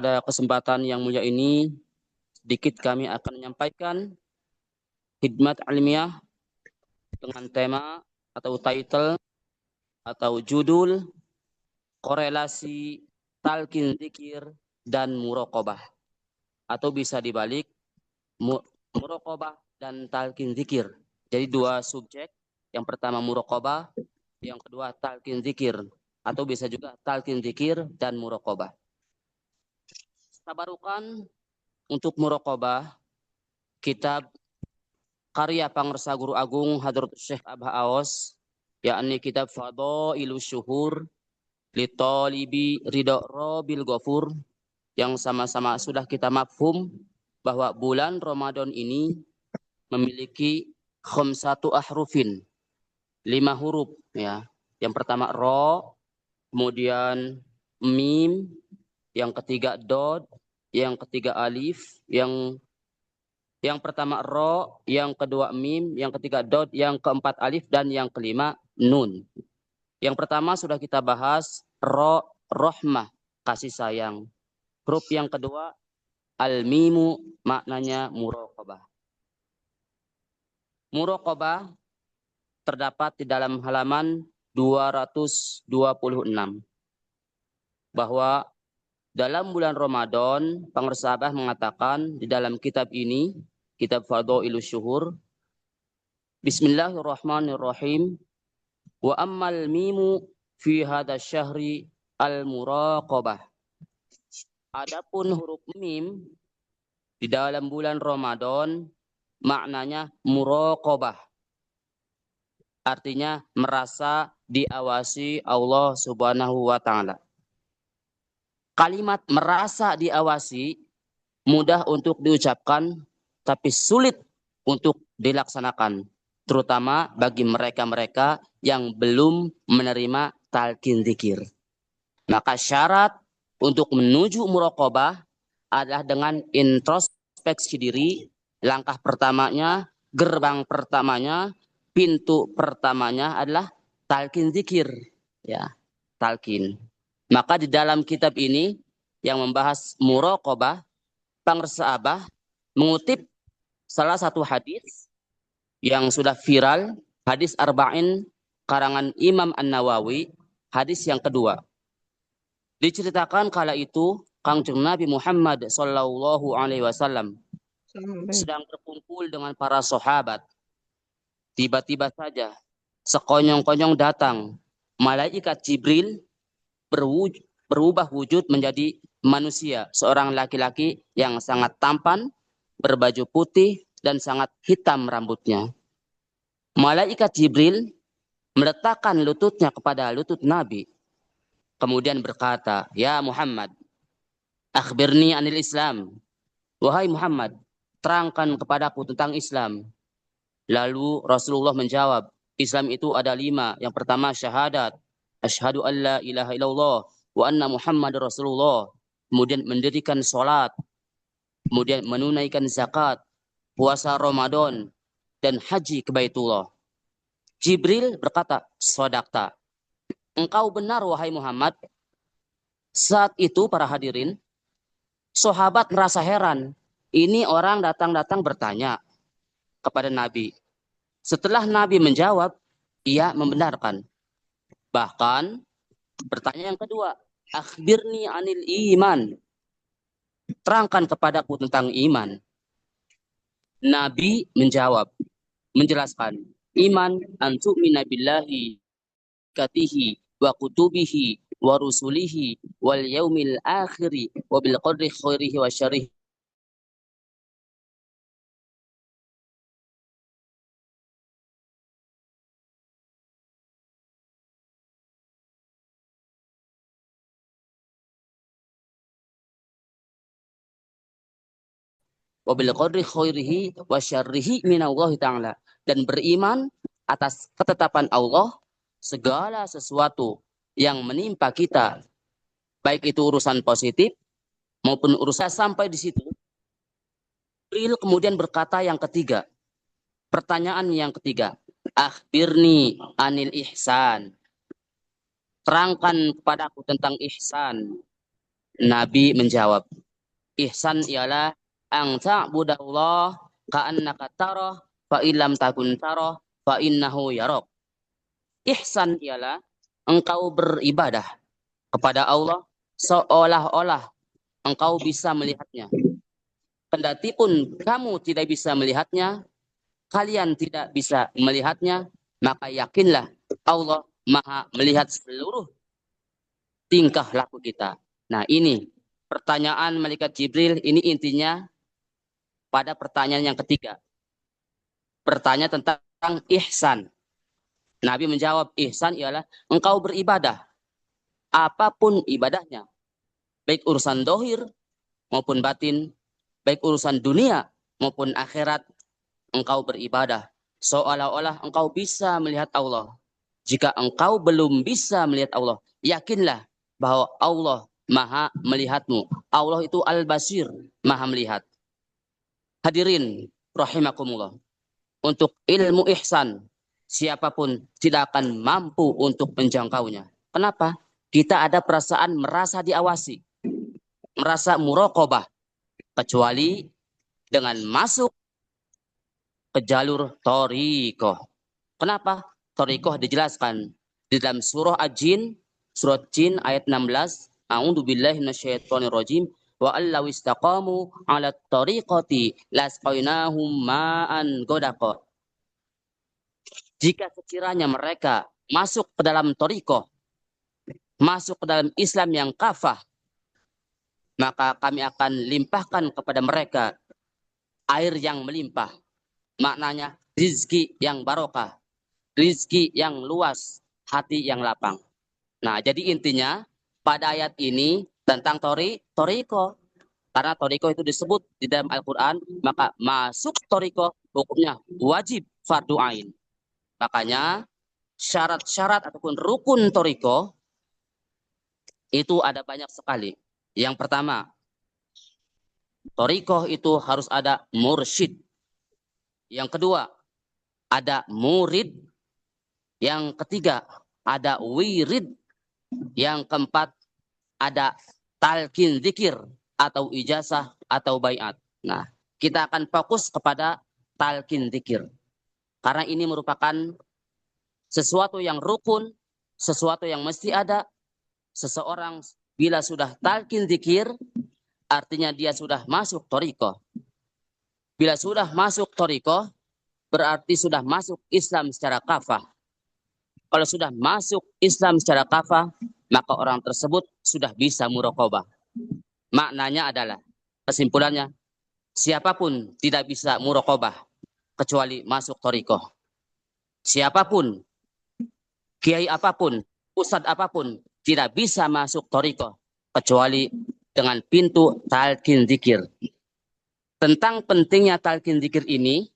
Pada kesempatan yang mulia ini, sedikit kami akan menyampaikan khidmat ilmiah dengan tema atau title atau judul korelasi talqin dzikir dan muraqabah, atau bisa dibalik muraqabah dan talqin dzikir. Jadi dua subjek, yang pertama muraqabah, yang kedua talqin dzikir, atau bisa juga talqin dzikir dan muraqabah. Tabarukan untuk muraqabah, kitab karya Pangersa Guru Agung Hadratus Syekh Abah Aos, yakni kitab Fadailus Syuhur li Talibi Ridha Rabbil Ghafur, yang sama-sama sudah kita mafhum bahwa bulan Ramadan ini memiliki khamsatu ahrufin, 5 huruf ya. Yang pertama ro, kemudian mim, yang ketiga dod, yang ketiga alif, yang pertama ro, yang kedua mim, yang ketiga dot, yang keempat alif, dan yang kelima nun. Yang pertama sudah kita bahas ro, rohmah, kasih sayang. Huruf yang kedua al-mimu, maknanya muraqabah. Muraqabah terdapat di dalam halaman 226. Bahwa dalam bulan Ramadan, Pangersa Abah mengatakan di dalam kitab ini, kitab Fadailus Syuhur, Bismillahirrahmanirrahim. Wa ammal mimu fi hadha syahri al-muraqabah. Adapun huruf mim di dalam bulan Ramadan maknanya muraqabah. Artinya merasa diawasi Allah Subhanahu wa taala. Kalimat merasa diawasi mudah untuk diucapkan tapi sulit untuk dilaksanakan, terutama bagi mereka-mereka yang belum menerima talqin dzikir. Maka syarat untuk menuju muraqabah adalah dengan introspeksi diri. Langkah pertamanya, gerbang pertamanya, pintu pertamanya adalah talqin dzikir, ya, talqin. Maka di dalam kitab ini yang membahas muraqabah, Pangersa Abah mengutip salah satu hadis yang sudah viral, hadis Arba'in karangan Imam An-Nawawi, hadis yang kedua. Diceritakan kala itu Kangjeng Nabi Muhammad sallallahu alaihi wasallam sedang berkumpul dengan para sahabat. Tiba-tiba saja sekonyong-konyong datang malaikat Jibril berubah wujud menjadi manusia, seorang laki-laki yang sangat tampan, berbaju putih dan sangat hitam rambutnya. Malaikat Jibril meletakkan lututnya kepada lutut Nabi, kemudian berkata, "Ya Muhammad, akhbirni anil Islam." Wahai Muhammad, terangkan kepadaku tentang Islam. Lalu Rasulullah menjawab, Islam itu ada 5. Yang pertama syahadat, asyhadu an la ilaha illallah wa anna Muhammad Rasulullah. Kemudian mendirikan sholat, kemudian menunaikan zakat, puasa Ramadan, dan haji ke Baitullah. Jibril berkata, sodakta. Engkau benar wahai Muhammad. Saat itu para hadirin, sahabat merasa heran. Ini orang datang-datang bertanya kepada Nabi. Setelah Nabi menjawab, ia membenarkan. Bahkan pertanyaan yang kedua, akhbirni anil iman. Terangkan kepadaku tentang iman. Nabi menjawab, menjelaskan, iman an tu'mina billahi katihi wa kutubihi wa rusulihi wal yaumil akhiri wa bil qadri khairihi wa syarrihi wa bil qadri khairihi wa syarrihi minallahi ta'ala, dan beriman atas ketetapan Allah segala sesuatu yang menimpa kita, baik itu urusan positif maupun urusan. Sampai di situ Jibril kemudian berkata yang ketiga, pertanyaan yang ketiga, akhbirni anil ihsan. Terangkan kepadaku tentang ihsan. Nabi menjawab, ihsan ialah ang ta'budallah ka'annaka tarah fa illam takun tarah fa innahu yarok. Ihsan ialah engkau beribadah kepada Allah seolah-olah engkau bisa melihatnya. Kendati pun kamu tidak bisa melihatnya, kalian tidak bisa melihatnya, maka yakinlah Allah Maha melihat seluruh tingkah laku kita. Nah, ini pertanyaan malaikat Jibril ini intinya pada pertanyaan yang ketiga. Pertanyaan tentang ihsan. Nabi menjawab, ihsan ialah engkau beribadah. Apapun ibadahnya. Baik urusan dohir maupun batin. Baik urusan dunia maupun akhirat. Engkau beribadah. Seolah-olah engkau bisa melihat Allah. Jika engkau belum bisa melihat Allah, yakinlah bahwa Allah Maha melihatmu. Allah itu Al-Basir, Maha melihat. Hadirin rahimakumullah. Untuk ilmu ihsan, siapapun tidak akan mampu untuk menjangkaunya. Kenapa? Kita ada perasaan merasa diawasi, merasa muraqabah, kecuali dengan masuk ke jalur thariqah. Kenapa? Thariqah dijelaskan di dalam surah Al-Jin, surat Jin ayat 16. A'udzu billahi minasyaitonir rajim. Wa allaw istaqamu 'ala thariqati lasqainahum ma'an ghadaqa. Jika sekiranya mereka masuk ke dalam thariqah, masuk ke dalam Islam yang kafah, maka kami akan limpahkan kepada mereka air yang melimpah. Maknanya rizki yang barokah, rizki yang luas, hati yang lapang. Nah, jadi intinya pada ayat ini tentang thariqah. Karena thariqah itu disebut di dalam Al-Quran, maka masuk thariqah hukumnya wajib fardu ain. Makanya syarat-syarat ataupun rukun thariqah itu ada banyak sekali. Yang pertama, thariqah itu harus ada mursyid. Yang kedua, ada murid. Yang ketiga, ada wirid. Yang keempat, ada talqin zikir atau ijazah atau baiat. Nah, kita akan fokus kepada talqin zikir. Karena ini merupakan sesuatu yang rukun, sesuatu yang mesti ada. Seseorang bila sudah talqin zikir, artinya dia sudah masuk thariqah. Bila sudah masuk thariqah, berarti sudah masuk Islam secara kafah. Kalau sudah masuk Islam secara kafah, maka orang tersebut sudah bisa muraqabah. Maknanya adalah, kesimpulannya, siapapun tidak bisa muraqabah kecuali masuk thariqah. Siapapun, kiai apapun, ustadz apapun, tidak bisa masuk thariqah kecuali dengan pintu talqin zikir. Tentang pentingnya talqin zikir ini,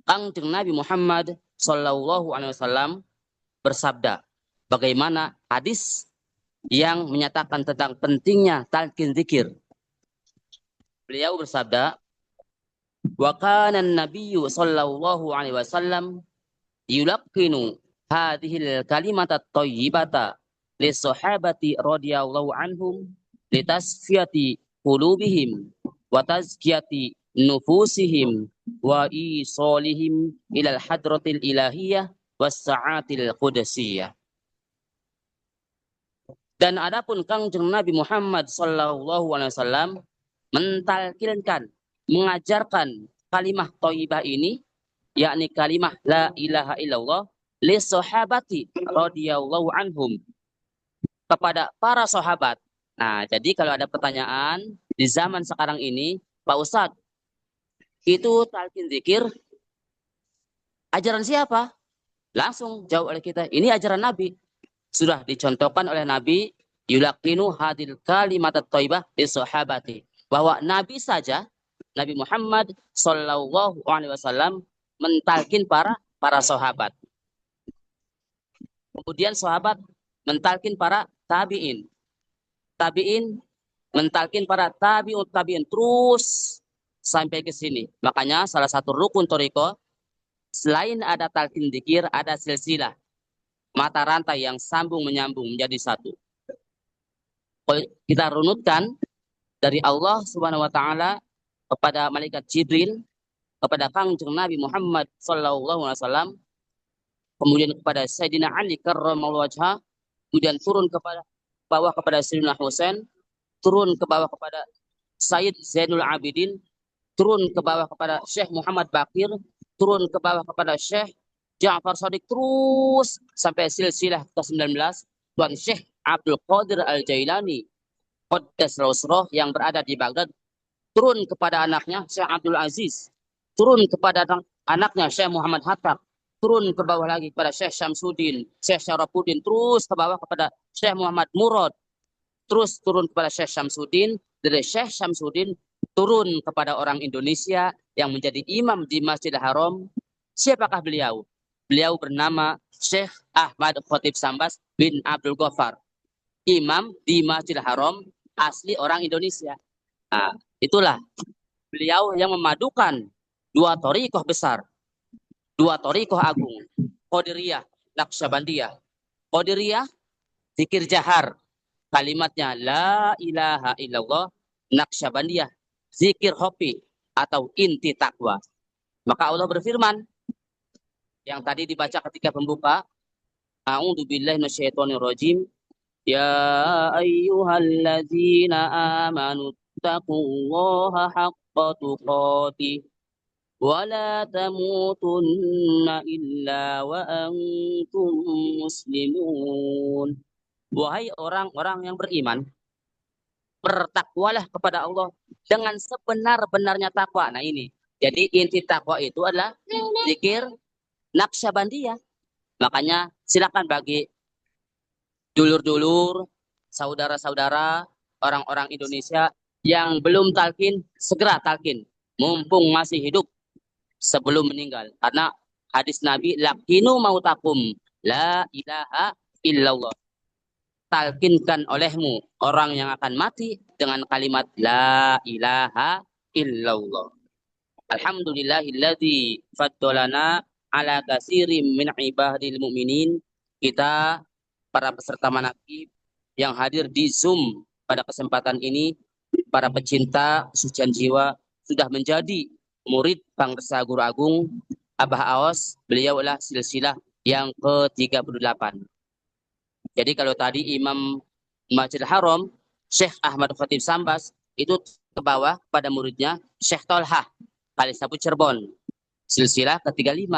Kangjeng Nabi Muhammad Sallallahu Alaihi Wasallam bersabda, bagaimana hadis yang menyatakan tentang pentingnya talqin zikir. Beliau bersabda, wa kana an-nabiyyu sallallahu alaihi wasallam yulaqqinu hadhil kalimata thayyibata li sahabati radhiyallahu anhum litasfiyati qulubihim wa tazkiyati nufusihim wa isolihim ila al-hadratil ilahiyah was sa'atil qudsiyah. Dan adapun Kangjeng Nabi Muhammad sallallahu alaihi wasallam mentalkinkan, mengajarkan kalimah thayyibah ini, yakni kalimah la ilaha illallah li sahabati radhiyallahu anhum, kepada para sahabat. Nah, jadi kalau ada pertanyaan di zaman sekarang ini, Pak Ustadz, itu talqin zikir ajaran siapa? Langsung jawab oleh kita, ini ajaran Nabi. Sudah dicontohkan oleh Nabi, yulaqinu hadil kalimat thayyibah li sahabati. Bahwa Nabi saja, Nabi Muhammad sallallahu alaihi wasallam mentalkin para sahabat. Kemudian sahabat mentalkin para tabi'in. Tabi'in mentalkin para tabi'ut tabi'in terus sampai ke sini. Makanya salah satu rukun thariqah, selain ada talqin dzikir, ada silsilah, mata rantai yang sambung menyambung menjadi satu. Kita runutkan dari Allah Subhanahu wa taala kepada malaikat Jibril, kepada Kangjeng Nabi Muhammad sallallahu alaihi wasallam, kemudian kepada Sayyidina Ali karramallahu wajhah, kemudian turun kepada bawah kepada Sayyidina Husain, turun ke bawah kepada Sayyid Zainul Abidin, turun ke bawah kepada Syekh Muhammad Bakir, turun ke bawah kepada Syekh Ja'far Shadiq, terus sampai silsilah ke-19 Tuan Syekh Abdul Qadir Al-Jailani Qaddas Rasulullah yang berada di Baghdad, turun kepada anaknya Syekh Abdul Aziz, turun kepada anaknya Syekh Muhammad Hatta, turun ke bawah lagi kepada Syekh Syamsuddin, Syekh Syarafuddin, terus ke bawah kepada Syekh Muhammad Murad, terus turun kepada Syekh Syamsuddin, dari Syekh Syamsuddin turun kepada orang Indonesia yang menjadi imam di Masjidil Haram. Siapakah beliau? Beliau bernama Syekh Ahmad Khatib Sambas bin Abdul Ghaffar, imam di Masjidil Haram, asli orang Indonesia. Nah, itulah beliau yang memadukan dua thariqah besar, dua thariqah agung, Qadiriyah, Naqsyabandiyah. Qadiriyah, zikir jahar, kalimatnya la ilaha illallah. Naqsyabandiyah, zikir hopi atau inti takwa. Maka Allah berfirman yang tadi dibaca ketika pembuka, a'udzubillahi minasyaitonirrajim, ya ayyuhalladzina amanu taqullaha haqqa tuqatih wa la tamutunna illa wa antum muslimun. Wahai orang-orang yang beriman, bertakwalah kepada Allah dengan sebenar-benarnya takwa. Nah ini, jadi inti takwa itu adalah zikir Naqsyabandiyah. Makanya silakan bagi dulur-dulur, saudara-saudara, orang-orang Indonesia yang belum talqin, segera talqin, mumpung masih hidup sebelum meninggal. Karena hadis Nabi, lakinu mautakum, la ilaha illallah. Talqinkan olehmu orang yang akan mati dengan kalimat la ilaha illallah. Alhamdulillahilladzi faddalana ala katsirin min ibadil mu'minin. Kita para peserta manaqib yang hadir di Zoom pada kesempatan ini, para pecinta kesucian jiwa, sudah menjadi murid Pangresah Guru Agung Abah Aos. Beliau adalah silsilah yang ke-38. Jadi kalau tadi Imam Masjidil Haram Syekh Ahmad Khatib Sambas itu ke bawah pada muridnya Syekh Tolhah Kalisapu Cirebon, silsilah ke-35.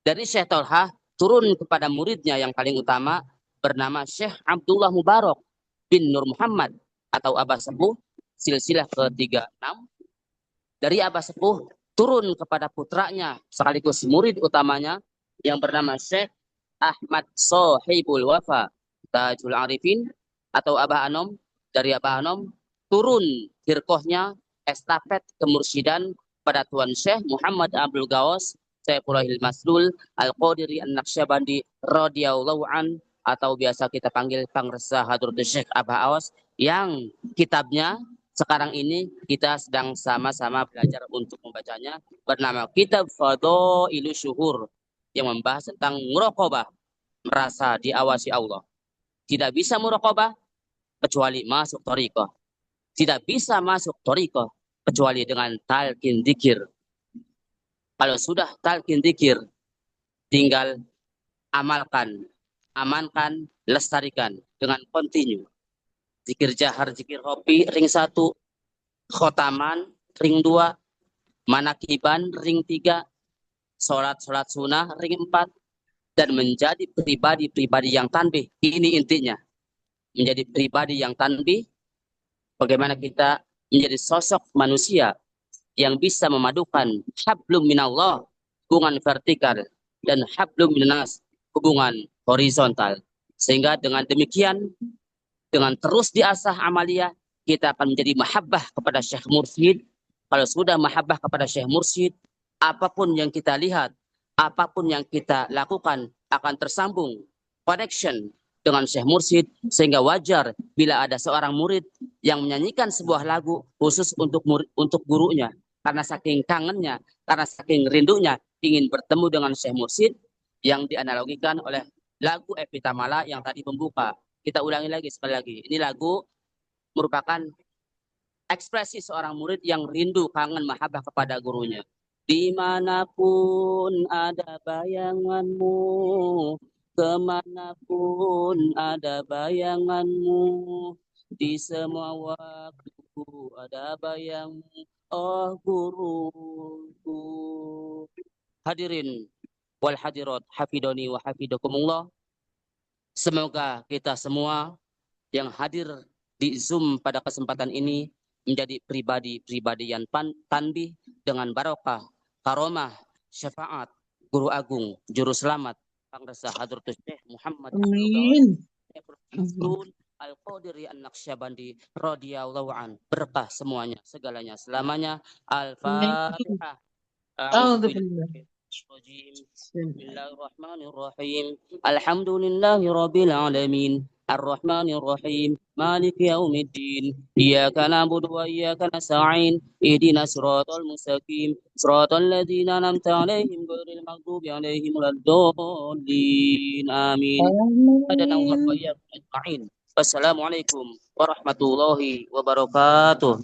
Dari Syekh Tolhah turun kepada muridnya yang paling utama bernama Syekh Abdullah Mubarak bin Nur Muhammad atau Abah Sepuh, silsilah ke-36. Dari Abah Sepuh turun kepada putranya sekaligus murid utamanya yang bernama Syekh Ahmad Sohibul Wafa Tajul Arifin atau Abah Anom. Dari Abah Anom turun firqahnya estafet kemursidan pada Tuan Syekh Muhammad Abdul Gawas Saifullah Masdul Al-Qadiri An-Naqsyabandi radhiyallahu an, atau biasa kita panggil Pangresah Hadratus Syekh Abah Awas, yang kitabnya sekarang ini kita sedang sama-sama belajar untuk membacanya, bernama Kitab Fadhailus Syuhur, yang membahas tentang muraqabah, merasa diawasi Allah. Tidak bisa muraqabah kecuali masuk thariqah. Tidak bisa masuk thariqah kecuali dengan talqin dzikir. Kalau sudah talqin dzikir, tinggal amalkan, amankan, lestarikan dengan kontinu. Zikir jahar, zikir hopi, ring 1, khotaman, ring 2, manakiban, ring 3, sholat sunnah, ring 4, dan menjadi pribadi-pribadi yang tanbih. Ini intinya. Menjadi pribadi yang tanbih, bagaimana kita menjadi sosok manusia yang bisa memadukan hablum minallah, hubungan vertikal, dan hablum minas, hubungan horizontal. Sehingga dengan demikian, dengan terus diasah amalia, kita akan menjadi mahabbah kepada Syekh Mursyid. Kalau sudah mahabbah kepada Syekh Mursyid, apapun yang kita lihat, apapun yang kita lakukan akan tersambung connection dengan Syekh Mursyid, sehingga wajar bila ada seorang murid yang menyanyikan sebuah lagu khusus untuk gurunya, karena saking kangennya, karena saking rindunya ingin bertemu dengan Syekh Mursyid, yang dianalogikan oleh lagu Epitamala yang tadi membuka. Kita ulangi lagi sekali lagi. Ini lagu merupakan ekspresi seorang murid yang rindu kangen mahabbah kepada gurunya. Dimanapun ada bayanganmu, kemanapun ada bayanganmu, di semua waktu ada bayangmu, oh guruku. Hadirin wal hadirat, hafidhani wa hafidakumullah. Semoga kita semua yang hadir di Zoom pada kesempatan ini menjadi pribadi-pribadi yang tanbih dengan barokah, karomah, syafaat, guru agung, juru selamat, Pangresa Hadratus Syekh Muhammad Abdul Ghawat Amin. Al-Qadiri An-Naqsyabandi radhiyallahu an. Berkah semuanya, segalanya, selamanya. Al-Fatihah. A'udzu Alhamdulillah. billahi Bismillahirrahmanirrahim. Alhamdulillahi rabbil alamin. Ar-Rahmanir Rahim. Malik yaumiddin. Iyyaka na'budu wa iyyaka nasta'in. Ihdinas siratal mustaqim. Siratal ladzina an'amta 'alaihim ghairil maghdubi 'alaihim waladdallin. Amin. Hadana Allah wa Amin. iyyakum ajma'in. Wassalamualaikum warahmatullahi wabarakatuh.